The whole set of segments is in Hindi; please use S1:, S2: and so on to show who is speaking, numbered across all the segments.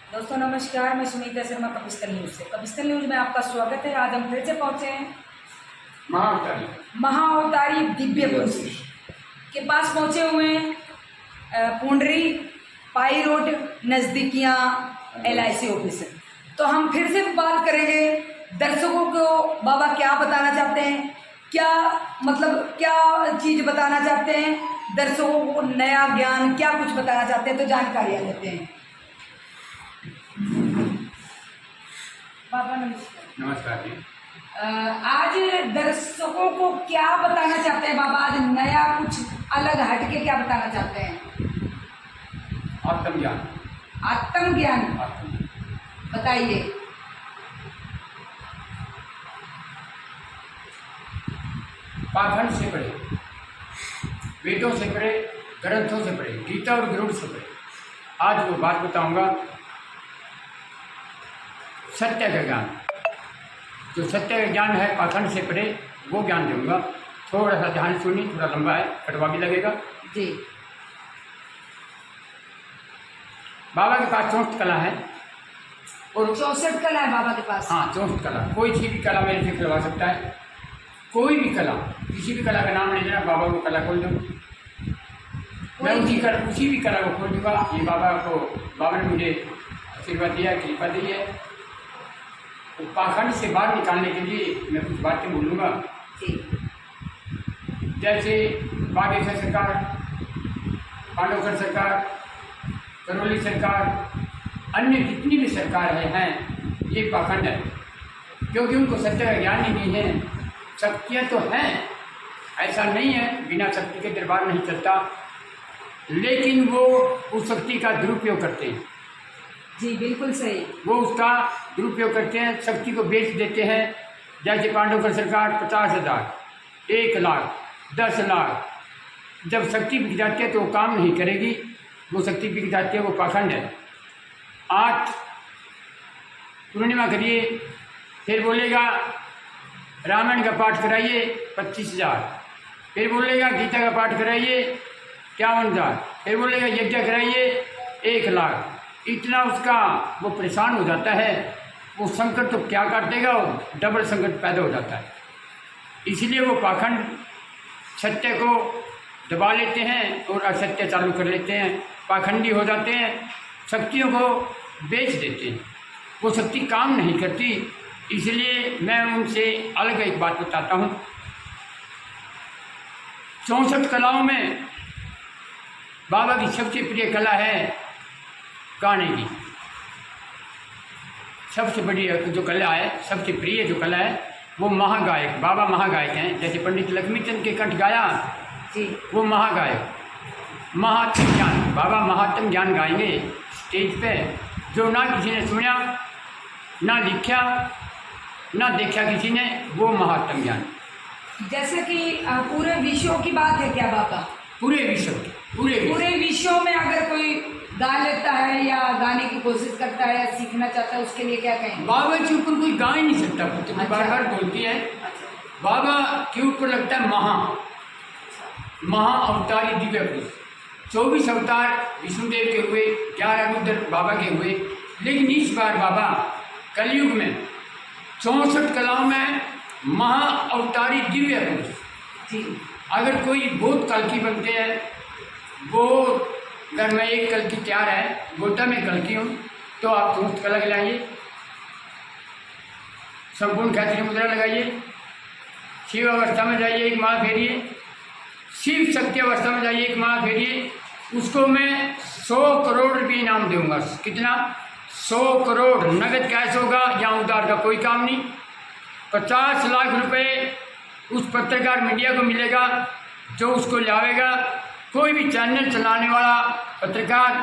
S1: दोस्तों नमस्कार, मैं सुनीता शर्मा कपिस्तल न्यूज से। कपिस्तल न्यूज में आपका स्वागत है। आज हम फिर से पहुंचे हैं महाअवतारी दिव्य पुरुष के पास पहुंचे हुए हैं। पुंडरी पाई रोड नज़दीकियाँ LIC ऑफिस। तो हम फिर से बात करेंगे दर्शकों को बाबा क्या बताना चाहते हैं, क्या मतलब क्या चीज़ बताना चाहते हैं, दर्शकों को नया ज्ञान क्या कुछ बताना चाहते हैं, तो जानकारियाँ लेते हैं। बाबा नमस्कार।
S2: नमस्कार जी।
S1: आज दर्शकों को क्या बताना चाहते हैं बाबा? आज नया कुछ अलग हटके क्या बताना चाहते हैं?
S2: आत्मज्ञान।
S1: आत्मज्ञान बताइए।
S2: पाखंड से पढ़े, वेदों से पढ़े, ग्रंथों से पढ़े, गीता और गरुड़ से पढ़े। आज वो बात बताऊंगा सत्य का ज्ञान। जो सत्य का ज्ञान है पाखंड से पढ़े वो ज्ञान दूंगा। थोड़ा सा ध्यान सुनिए, थोड़ा लंबा है, कटवा भी लगेगा
S1: जी।
S2: बाबा के पास 64 कला है और
S1: 64 कला है बाबा के पास।
S2: हाँ, 64 कला। कोई सी भी कला मेरे से करवा सकता है, कोई भी कला, किसी भी कला का नाम ले देना, बाबा को कला खोल दो, मैं उसी भी कला को खोल दूंगा। ये बाबा ने मुझे आशीर्वाद दिया, कृपा दी है। तो पाखंड से बाहर निकालने के लिए मैं कुछ बातें बोलूँगा। जैसे बागेश्वर सरकार, पांडवकर सरकार, करौली सरकार, अन्य जितनी भी सरकार हैं, ये पाखंड है, क्योंकि उनको सत्य का ज्ञान ही नहीं है। शक्तियाँ तो हैं, ऐसा नहीं है, बिना शक्ति के दरबार नहीं चलता, लेकिन वो उस शक्ति का दुरुपयोग करते हैं।
S1: जी बिल्कुल सही।
S2: वो उसका दुरुपयोग करते हैं, शक्ति को बेच देते हैं। जैसे पांडवकर सरकार 50,000, 1 लाख, 10 लाख, जब शक्ति बिक जाती है तो वो काम नहीं करेगी, वो शक्ति बिक जाती है, वो पाखंड है। 8 पूर्णिमा करिए, फिर बोलेगा रामायण का पाठ कराइए 25,000, फिर बोलेगा गीता का पाठ कराइए 51,000, फिर बोलेगा यज्ञ कराइए 1 लाख। इतना उसका वो परेशान हो जाता है, वो संकट तो क्या काटेगा, डबल संकट पैदा हो जाता है। इसलिए वो पाखंड सत्य को दबा लेते हैं और असत्य चालू कर लेते हैं, पाखंडी हो जाते हैं, शक्तियों को बेच देते हैं, वो शक्ति काम नहीं करती। इसलिए मैं उनसे अलग एक बात बताता हूँ। 64 कलाओं में बाबा की सबसे प्रिय कला है गाने की। सबसे बड़ी जो कला है, सबसे प्रिय जो कला है, वो महागायक, बाबा महागायक हैं। जैसे पंडित लक्ष्मीचंद के कंठ गाया
S1: जी, वो
S2: महागायक। महात्म ज्ञान, बाबा महात्म ज्ञान गाएंगे स्टेज पे, जो ना किसी ने सुना, ना लिखा, ना देखा किसी ने, वो महात्म ज्ञान।
S1: जैसे कि पूरे विश्व की बात है क्या बाबा?
S2: पूरे विश्व
S1: में अगर कोई गा लेता है या गाने की कोशिश करता है या सीखना चाहता है, उसके लिए क्या कहेंगे?
S2: बाबा के ऊपर कोई गा ही नहीं सकता।
S1: अच्छा।
S2: बार बार बोलती है, बाबा के ऊपर लगता है महा अवतारी दिव्य पुरुष। 24 अवतार विष्णुदेव के हुए, 11 रुद्र बाबा के हुए, लेकिन इस बार बाबा कलयुग में 64 कलाओं में महा अवतारी दिव्य पुरुष।
S1: जी।
S2: अगर कोई बहुत कल्कि बनते हैं, वो अगर मैं एक कल्कि तैयार है, गोता में कल्कि हूँ, तो आप 64 कला लाइए, संपूर्ण गायत्री मुद्रा लगाइए, शिव अवस्था में जाइए, एक माला फेरिए, शिव शक्ति अवस्था में जाइए, एक माला फेरिए, उसको मैं 100 करोड़ रुपये इनाम दूंगा। कितना? 100 करोड़ नगद कैश होगा, या उधार का कोई काम नहीं। 50 लाख रुपए उस पत्रकार मीडिया को मिलेगा जो उसको लावेगा। कोई भी चैनल चलाने वाला पत्रकार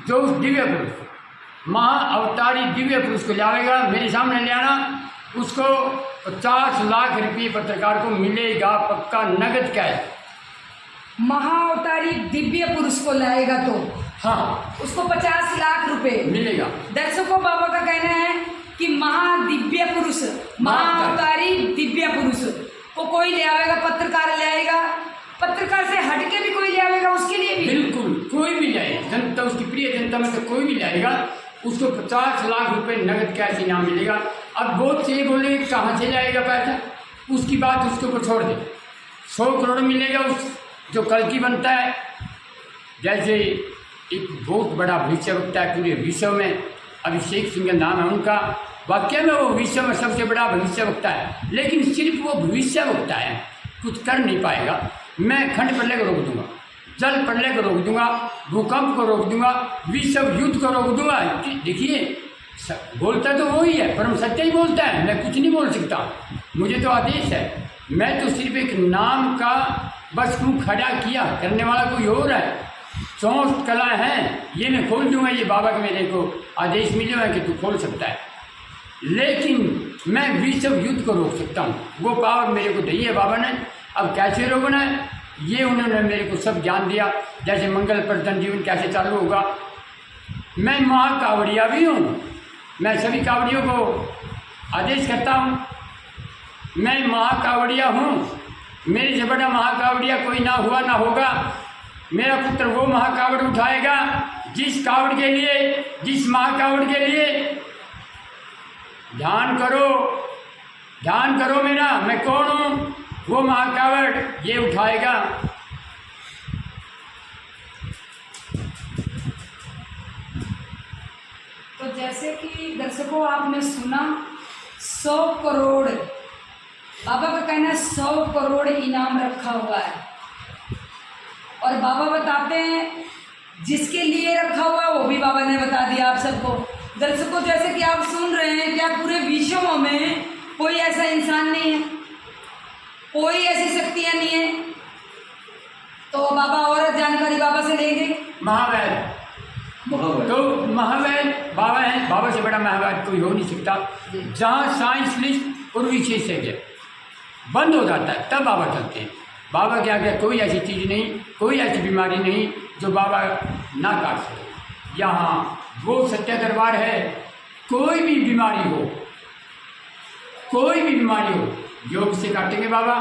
S2: जो उस दिव्य पुरुष, महा अवतारी दिव्य पुरुष को लावेगा, मेरे सामने ले आना, उसको 50 लाख रुपये पत्रकार को मिलेगा, पक्का नगद कैश।
S1: महाअवतारी दिव्य पुरुष को लाएगा तो
S2: हाँ,
S1: उसको 50 लाख रुपए
S2: मिलेगा।
S1: दर्शकों, बाबा का कहना है कि महादिव्य पुरुष, महाअवतारी दिव्य पुरुष को कोई ले आएगा, पत्रकार ले आएगा, पत्रकार से हटके भी कोई ले आएगा, उसके लिए भी
S2: बिल्कुल कोई भी लाए, जनता उसकी प्रिय जनता में से कोई भी लाएगा, उसको 50 लाख रुपए नगद कैश इनाम मिलेगा। अब बहुत से बोले कहाँ से जाएगा पैसा, उसकी बात उसके ऊपर छोड़ दे। 100 करोड़ मिलेगा उस जो कल की बनता है। जैसे एक बहुत बड़ा भविष्यवक्ता है पूरे विश्व में, अभिषेक सिंह नाम है उनका। वाकई में वो विश्व में सबसे बड़ा भविष्यवक्ता है, लेकिन सिर्फ वो भविष्यवक्ता है, कुछ कर नहीं पाएगा। मैं खंड प्रलय को रोक दूंगा, जल प्रलय को रोक दूंगा, भूकंप को रोक दूंगा, विश्व युद्ध को रोक दूंगा। देखिए बोलता तो वो ही है, परम सत्य ही बोलता है, मैं कुछ नहीं बोल सकता, मुझे तो आदेश है। मैं तो सिर्फ एक नाम का बस क्यों खड़ा किया, करने वाला कोई और है। 64 कला हैं, ये मैं खोल दूंगा, ये बाबा के मेरे को आदेश मिले हुए कि तू खोल सकता है, लेकिन मैं विश्व युद्ध को रोक सकता हूँ। वो पावर मेरे को दी है बाबा ने। अब कैसे रोकना है ये उन्होंने मेरे को सब ज्ञान दिया। जैसे मंगल प्रदन जीवन कैसे चालू होगा। मैं महाकावड़िया भी हूँ, मैं सभी कावड़ियों को आदेश करता हूँ, मैं महाकावड़िया हूँ। मेरे से बड़ा महाकावड़िया कोई ना हुआ ना होगा। मेरा पुत्र वो महाकावड़ उठाएगा जिस कावड़ के लिए, जिस महाकावड़ के लिए ध्यान करो मेरा, मैं कौन हूँ, वो महाकावड़ ये उठाएगा।
S1: तो जैसे कि दर्शकों आपने सुना 100 करोड़, बाबा का कहना है 100 करोड़ इनाम रखा हुआ है। और बाबा बताते हैं जिसके लिए रखा हुआ है वो भी बाबा ने बता दिया आप सबको। दर्शकों जैसे कि आप सुन रहे हैं, क्या पूरे विश्व में कोई ऐसा इंसान नहीं है, कोई ऐसी शक्तियाँ नहीं है। तो बाबा और जानकारी बाबा से लेंगे।
S2: महावैद तो महावैद बाबा है, बाबा से बड़ा महावैद कोई हो नहीं सकता। जहाँ साइंस लिस्ट और विशेषज्ञ बंद हो जाता है तब बाबा चलते हैं। बाबा के आगे कोई ऐसी चीज़ नहीं, कोई ऐसी बीमारी नहीं जो बाबा ना काट सके। यहाँ वो सत्य दरबार है, कोई भी बीमारी हो, कोई भी बीमारी हो योग से काटेंगे बाबा।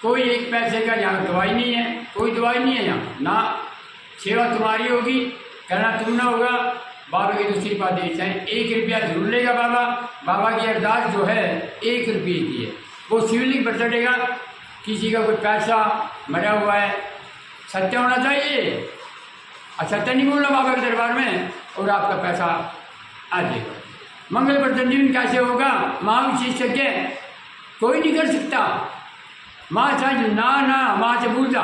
S2: कोई एक पैसे का यहाँ दवाई नहीं है, कोई दवाई नहीं है यहाँ ना। सेवा तुम्हारी होगी, करना तुम ना होगा। बाबा के तो सिर्फ आदेश है, 1 रुपया जरूर लेगा बाबा। बाबा की अरदास जो है 1 रुपये की है, वो शिवलिंग पर चढ़ेगा। किसी का कोई पैसा मरा हुआ है, सत्य होना चाहिए, असत्य नहीं बोलना बाबा के दरबार में, और आपका पैसा आ जाएगा। मंगल प्रदन जीवन कैसे होगा, महाविशेषज्ञ कोई नहीं कर सकता। माँ साइंस ना माँ से भूल जा,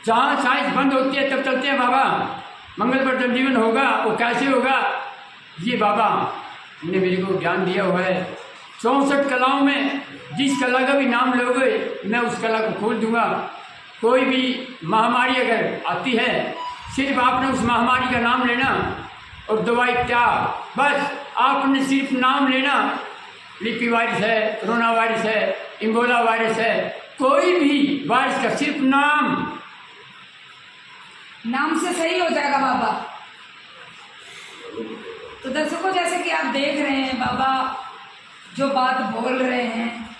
S2: जहाँ साइंस बंद होती है तब चलते हैं बाबा। मंगल प्रदन जीवन होगा, वो कैसे होगा, ये बाबा ने मेरे को ज्ञान दिया हुआ है। 64 कलाओं में जिस कला का भी नाम लोगे मैं उस कला को खोल दूंगा। कोई भी महामारी अगर आती है, सिर्फ आपने उस महामारी का नाम लेना और दवाई त्याग, बस आपने सिर्फ नाम लेना। लिपि वायरस है, कोरोना वायरस है, इम्बोला वायरस है, कोई भी वायरस का सिर्फ नाम से सही हो जाएगा बाबा। तो दर्शकों जैसे कि आप देख रहे हैं बाबा जो बात बोल रहे हैं,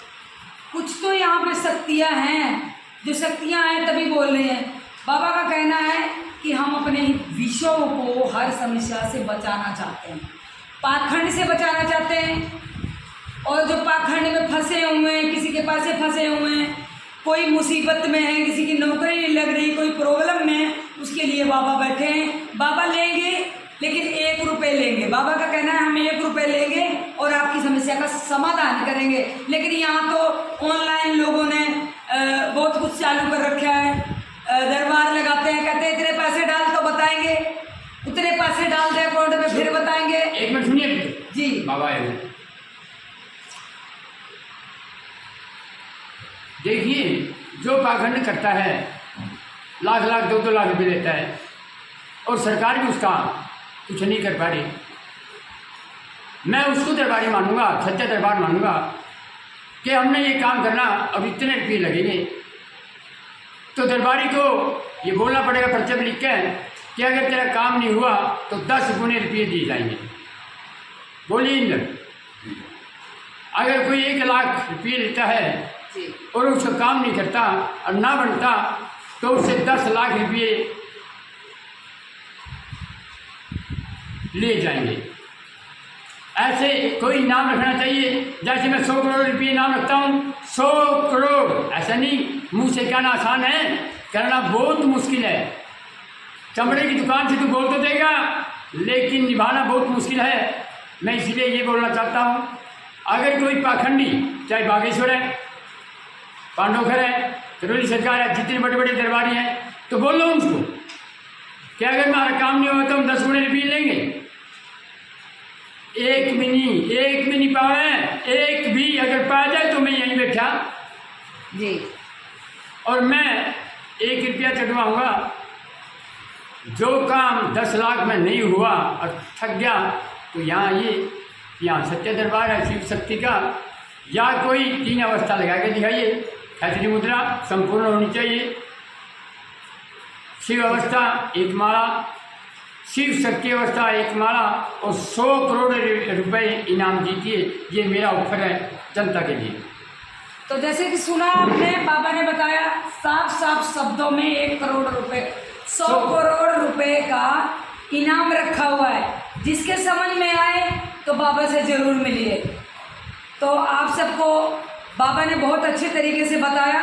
S2: कुछ तो यहाँ पे शक्तियाँ हैं, जो शक्तियाँ हैं तभी बोल रहे हैं। बाबा का कहना है कि हम अपने विश्व को हर समस्या से बचाना चाहते हैं, पाखंड से बचाना चाहते हैं। और जो पाखंड में फंसे हुए हैं, किसी के पास फंसे हुए हैं, कोई मुसीबत में है, किसी की नौकरी नहीं लग रही, कोई प्रॉब्लम में है, उसके लिए बाबा बैठे हैं। बाबा लेंगे लेकिन 1 रुपये लेंगे। बाबा का कहना है हम 1 रुपये लेंगे और आपकी समस्या का समाधान करेंगे। लेकिन यहाँ तो ऑनलाइन लोगों ने बहुत कुछ चालू कर रखा है, दरबार लगाते हैं, कहते हैं इतने पैसे डाल तो बताएंगे, उतने पैसे डाल दे अकाउंट में फिर बताएंगे। एक मिनट सुनिए
S1: जी
S2: बाबा। देखिए जो पाखंड करता है लाख 2-2 लाख रुपये लेता है और सरकार भी उसका कुछ नहीं कर पा रही, मैं उसको दरबारी मानूंगा, सच्चा दरबार मानूंगा कि हमने ये काम करना, अब इतने रुपये लगेंगे। तो दरबारी को ये बोलना पड़ेगा पर्चे में लिख के कि अगर तेरा काम नहीं हुआ तो 10 गुने रुपये दिए जाएंगे। बोलिए इंद्र, अगर कोई 1 लाख रुपये लेता है और उसका काम नहीं करता और ना बनता तो उसे 10 लाख रुपये ले जाएंगे। ऐसे कोई नाम रखना चाहिए, जैसे मैं 100 करोड़ रुपये नाम रखता हूँ, 100 करोड़, ऐसा नहीं। मुंह से कहना आसान है, करना बहुत मुश्किल है। चमड़े की दुकान से तो बोल तो देगा, लेकिन निभाना बहुत मुश्किल है। मैं इसलिए ये बोलना चाहता हूँ, अगर कोई पाखंडी, चाहे बागेश्वर है, पांडवघर है, करौली सरकार है, जितने बड़े बड़े दरबारी हैं, तो बोल लो उनको कि अगर हमारा काम नहीं हुआ तो हम 10 गुणे रुपये लेंगे। एक भी नहीं पाए, एक भी अगर पा जाए तो मैं यहीं बैठा
S1: जी,
S2: और मैं 1 रुपया चढ़वाऊँगा। जो काम 10 लाख में नहीं हुआ और थक गया, तो यहाँ सत्य दरबार है शिव शक्ति का, या कोई 3 अवस्था लगा के दिखाइए। खैतरी मुद्रा संपूर्ण होनी चाहिए, शिव अवस्था 1 माला, शिव शक्ति अवस्था 1 माला, और 100 करोड़ रुपए इनाम जीतिए। ये मेरा ऑफर है जनता के लिए।
S1: तो जैसे कि सुना आपने, बाबा ने बताया साफ शब्दों में 1 करोड़ रुपए, 100 करोड़ रुपए का इनाम रखा हुआ है। जिसके समझ में आए तो बाबा से जरूर मिलिए। तो आप सबको बाबा ने बहुत अच्छे तरीके से बताया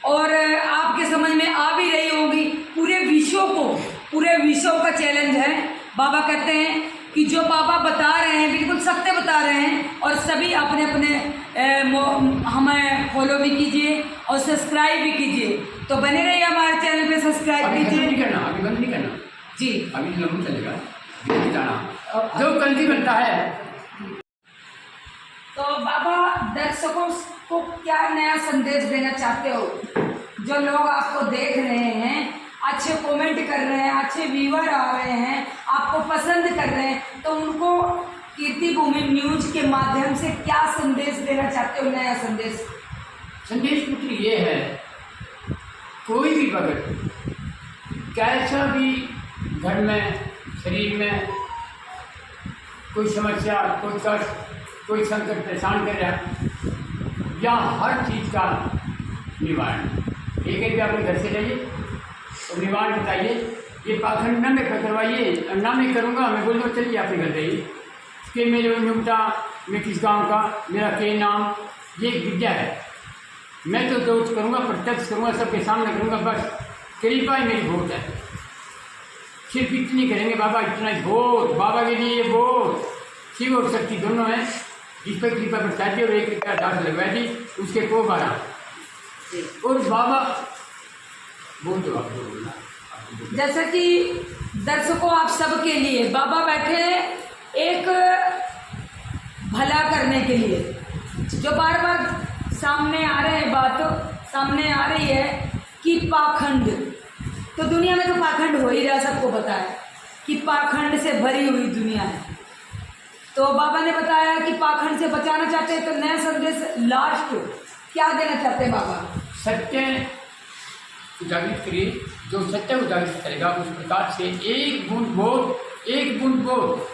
S1: और आपके समझ में आ भी रही होगी। पूरे विश्व का चैलेंज है। बाबा कहते हैं कि जो बाबा बता रहे हैं बिल्कुल सत्य बता रहे हैं, और सभी अपने हमें फॉलो भी कीजिए और सब्सक्राइब भी कीजिए। तो बने रहिए हमारे चैनल पे, सब्सक्राइब कीजिए।
S2: अभी बंद नहीं करना
S1: जी,
S2: अभी लंबा चलेगा, जो कल्टी बनता है।
S1: तो बाबा दर्शकों को क्या नया संदेश देना चाहते हो? जो लोग आपको देख रहे हैं, अच्छे कमेंट कर रहे हैं, अच्छे व्यूअर आ रहे हैं, आपको पसंद कर रहे हैं, तो उनको कीर्ति भूमि न्यूज के माध्यम से क्या संदेश देना चाहते हो? नया संदेश
S2: पुत्र ये है, कोई भी भगत कैसा भी घर में, शरीर में कोई समस्या, कोई कष्ट, कोई संकट परेशान कर रहा, या हर चीज़ का निवारण, एक अपने घर से जाइए और निवारण बताइए। ये पाखंड न मैं करवाइए, ना मैं करूँगा, मैं बोलूँगा चलिए अपने घर जाइए कि मेरे नुमटा, मैं किस गांव का, मेरा के नाम, ये एक विद्या है। मैं तो दोष करूँगा, प्रत्यक्ष करूँगा, सबके सामने करूँगा, बस कृपा ही मेरी वोट है। सिर्फ इतनी करेंगे बाबा, इतना ही वोट बाबा के लिए, वोट शिव और शक्ति दोनों हैं। जिस पर कृपा बरसाती और 1 रुपया दास लगवा दी, उसके को 12 और बाबा बोल दो, आप बोलना।
S1: जैसा कि दर्शकों आप सबके लिए बाबा बैठे एक भला करने के लिए, जो बार बार सामने आ रहे हैं, बात सामने आ रही है कि पाखंड, तो दुनिया में तो पाखंड हो ही रहा, सबको पता है कि पाखंड से भरी हुई दुनिया है। तो बाबा ने बताया कि पाखंड से बचाना चाहते हैं, तो नया संदेश लास्ट क्या देना चाहते हैं बाबा?
S2: सत्य जागृत करिए, जो सत्य को जागृत करेगा उस प्रकार से एक बूंद बोध,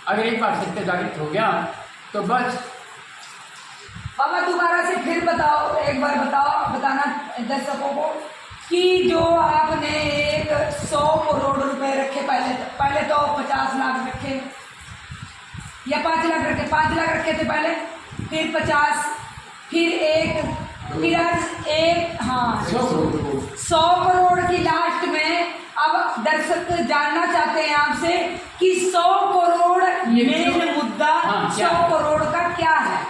S2: अगर एक बार सत्य जागृत हो गया तो बस।
S1: बाबा दोबारा से फिर बताओ, एक बार बताना दर्शकों को कि जो आपने एक 100 करोड़ रुपए रखे, पहले तो 50 लाख रखे या 5 लाख रखे, 5 लाख रखे थे पहले, फिर 50, फिर 1, फिर आज 1, हाँ 100 करोड़ की लास्ट में। अब दर्शक जानना चाहते हैं आपसे कि 100 करोड़ मेन मुद्दा, 100 करोड़ का क्या है?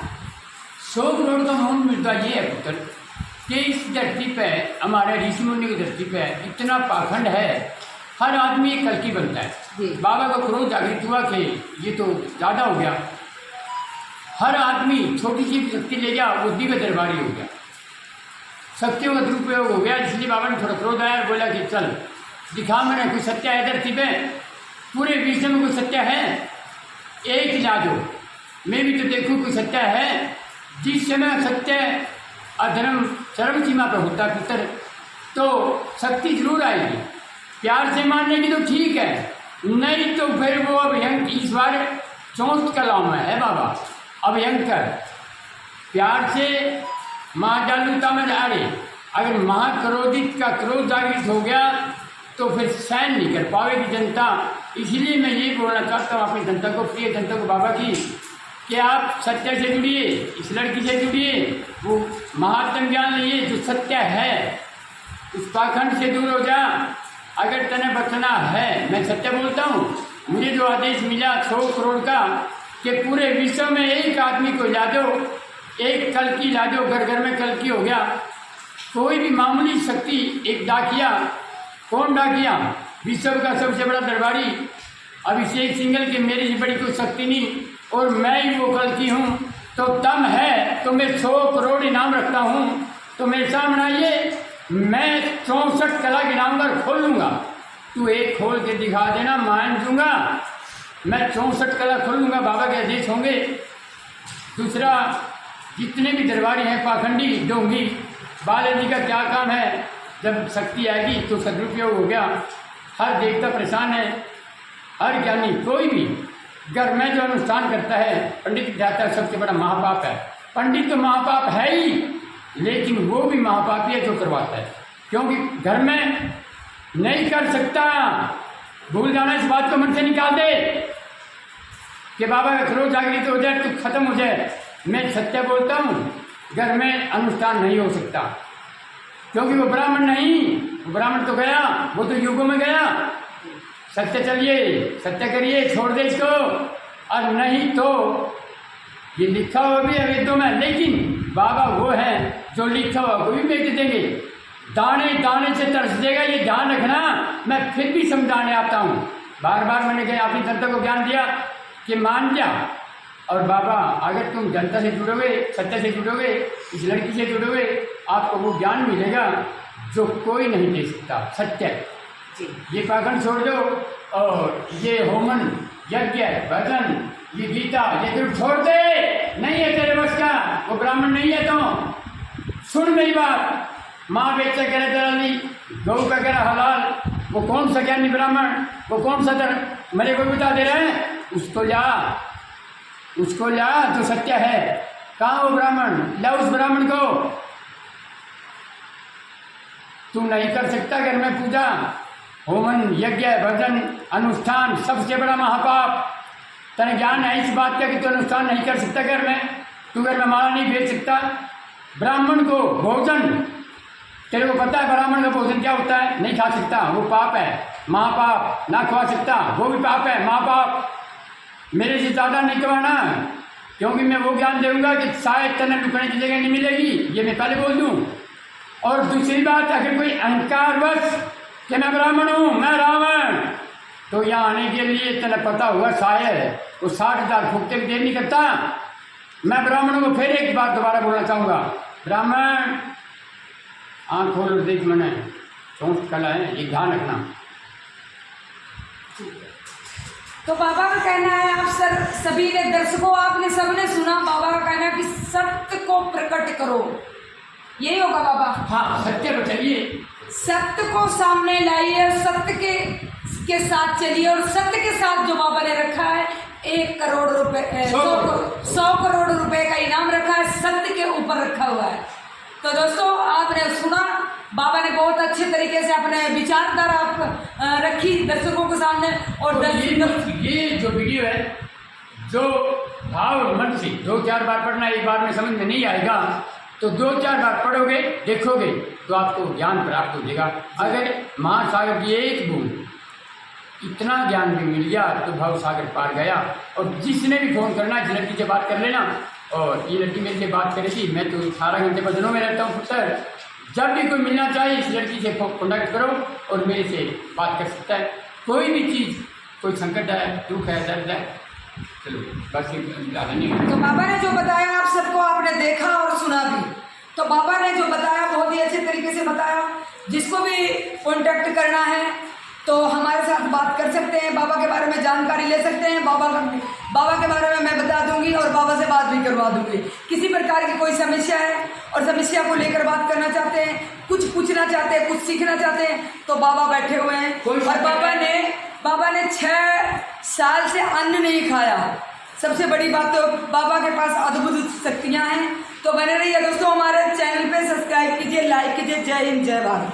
S2: 100 करोड़ का मूल मुद्दा ये है पुत्र कि इस धरती पे, हमारे ऋषि मुनि की धरती पे इतना पाखंड है, हर आदमी एक कल्की बनता है। बाबा का क्रोध जागृत हुआ कि ये तो ज़्यादा हो गया, हर आदमी छोटी सी शक्ति ले गया, वो दिव्य दरबारी हो गया, शक्तियों का दुरुपयोग हो गया। इसलिए बाबा ने थोड़ा क्रोध आया और बोला कि चल दिखा मैंने कोई सत्य है धरती पे, पूरे विश्व में कोई सत्य है, एक ही ला दो, मैं भी तो देखूँ कोई सत्य है। जिस समय सत्य अधर्म चरम सीमा पर होता पुत्र, तो शक्ति जरूर आएगी। प्यार से मानेगी तो ठीक है, नहीं तो फिर वो अभयंकर, इस बार 34 कलाम में है बाबा, अभयंकर प्यार से महाजालुता में डाले। अगर महाक्रोधित का क्रोध जागृत हो गया तो फिर सहन नहीं कर पाएगी जनता। इसलिए मैं ये बोलना चाहता हूँ अपनी जनता को, प्रिय जनता को बाबा की, कि आप सत्य से जुड़िए, इस लड़की से जुड़िए, वो महात्म ज्ञान लिए जो सत्य है, उस पाखंड से दूर हो जा। अगर तने बचना है, मैं सत्य बोलता हूँ, मुझे जो आदेश मिला 100 करोड़ का कि पूरे विश्व में एक आदमी को ला दो, एक कल्कि ला दो, घर घर में कल्कि हो गया। कोई भी मामूली शक्ति, एक डाकिया, कौन डाकिया? विश्व का सबसे बड़ा दरबारी अभिषेक सिंघल के मेरी से बड़ी कोई शक्ति नहीं, और मैं ही वो कल्कि हूँ। तो दम है तो मैं 100 करोड़ इनाम रखता हूँ, तो मेरे सामने आइए, मैं 64 कला के नाम पर खोल लूँगा। तू एक खोल के दिखा देना, मान दूंगा। मैं 64 कला खोल लूँगा, बाबा के आदेश होंगे। दूसरा, जितने भी दरबारी हैं पाखंडी डोंगी, बालाजी का क्या काम है? जब शक्ति आएगी तो सदुपयोग हो गया। हर देवता परेशान है, हर ज्ञानी, कोई भी घर में जो अनुष्ठान करता है, पंडित जाता है, सबसे बड़ा महापाप है। पंडित तो महापाप है ही, लेकिन वो भी महापापी है जो करवाता है, क्योंकि घर में नहीं कर सकता। भूल जाना, इस बात को मन से निकाल दे कि बाबा का क्रोध जागृत हो जाए तो खत्म हो जाए। मैं सत्य बोलता हूँ, घर में अनुष्ठान नहीं हो सकता, क्योंकि वो ब्राह्मण नहीं, वो ब्राह्मण तो गया, वो तो युगों में गया। सत्य चलिए, सत्य करिए, छोड़ दे इसको। और नहीं तो ये लिखा हुआ भी है वेदों में, लेकिन बाबा वो है जो लिखा हुआ वो भी बेच देंगे, दाने दाने से तरस देगा। ये ध्यान रखना, मैं फिर भी समझाने आता हूँ। बार बार मैंने कहा अपनी जनता को ज्ञान दिया कि मान जा। और बाबा, अगर तुम जनता से जुड़ोगे, सत्य से जुड़ोगे, इस लड़की से जुड़ोगे, आपको वो ज्ञान मिलेगा जो कोई नहीं दे सकता। सत्य ये पाखंड छोड़ दो, और ये होमन, यज्ञ, भजन, ये गीता, ये फिर छोड़ दे। नहीं है तेरे बस का, वो ब्राह्मण नहीं है। तो सुन मेरी बात, माँ बेचा कह रहे दलाली, गौ का कह रहा हलाल, वो कौन सा ज्ञानी ब्राह्मण, वो कौन सा दर मेरे को बता दे रहे हैं? उसको ला जो सत्य है। कहाँ वो ब्राह्मण? ला उस ब्राह्मण को। तू नहीं कर सकता घर में पूजा, होमन, यज्ञ, भजन, अनुष्ठान, सबसे बड़ा महापाप। तने ज्ञान है इस बात का कि तू अनुष्ठान नहीं कर सकता घर में, तू घर में माला नहीं भेज सकता। ब्राह्मण को भोजन, तेरे को पता है ब्राह्मण का भोजन क्या होता है? नहीं खा सकता, वो पाप है, महापाप। ना खवा सकता, वो भी पाप है, महापाप। मेरे से ज़्यादा नहीं खवाना, क्योंकि मैं वो ज्ञान दूंगा कि शायद तने लुकने की जगह नहीं मिलेगी, ये मैं पहले बोल दूँ। और दूसरी बात, अगर कोई अहंकारवश कि मैं ब्राह्मण हूँ, मैं रावण, तो यहाँ आने के लिए तने पता हुआ शायद वो 60,000 फूकते की देर नहीं करता। मैं ब्राह्मणों को फिर एक बात दोबारा बोलना चाहूँगा, ब्राह्मण आँख खोल और देख, मैंने 64 कला है, ये ध्यान रखना।
S1: तो बाबा का कहना है, आप सभी ने, दर्शकों, आपने सबने सुना बाबा का कहना है कि सत्य को प्रकट करो। यही होगा बाबा?
S2: हाँ, सत्य को चलिए,
S1: सत्य को सामने लाइए, सत्य के साथ चलिए। और सत्य के साथ जो बाबा ने रखा है 1 करोड़ रुपए, 100 करोड़ रुपए का इनाम रखा है, सत्य के ऊपर रखा हुआ है। तो दोस्तों, आपने सुना, बाबा ने बहुत अच्छे तरीके से अपने विचारधारा रखी दर्शकों के सामने। और
S2: तो ये जो वीडियो है, जो भाव मन से 2-4 बार पढ़ना, एक बार में समझ में नहीं आएगा, तो 2-4 बार पढ़ोगे, देखोगे, तो आपको ज्ञान प्राप्त हो जाएगा। अगर महासागर की एक बूंद इतना ज्ञान भी मिल गया तो भव सागर पार गया। और जिसने भी फोन करना, इस लड़की से बात कर लेना। और ये लड़की मेरे से बात करेगी, मैं तो 18 घंटे बदनों में रहता हूँ पुत्र। जब भी कोई मिलना चाहिए, इस लड़की से कॉन्टैक्ट करो और मेरे से बात कर सकता है। कोई भी चीज़, कोई संकट है, दुख है, दर्द है, चलो बस ज़्यादा नहीं।
S1: तो बाबा ने जो बताया, आप सबको आपने देखा और सुना भी। तो बाबा ने जो बताया बहुत ही अच्छे तरीके से बताया। जिसको भी कॉन्टैक्ट करना है तो हमारे साथ बात कर सकते हैं, बाबा के बारे में जानकारी ले सकते हैं। बाबा के बारे में मैं बता दूंगी और बाबा से बात भी करवा दूंगी। किसी प्रकार की कोई समस्या है और समस्या को लेकर बात करना चाहते हैं, कुछ पूछना चाहते हैं, कुछ सीखना चाहते हैं, तो बाबा बैठे हुए हैं। और बाबा ने 6 साल से अन्न नहीं खाया। सबसे बड़ी बात, तो बाबा के पास अद्भुत शक्तियाँ हैं। तो बने रहिए दोस्तों, हमारे चैनल पे सब्सक्राइब कीजिए, लाइक कीजिए। जय हिंद, जय भारत।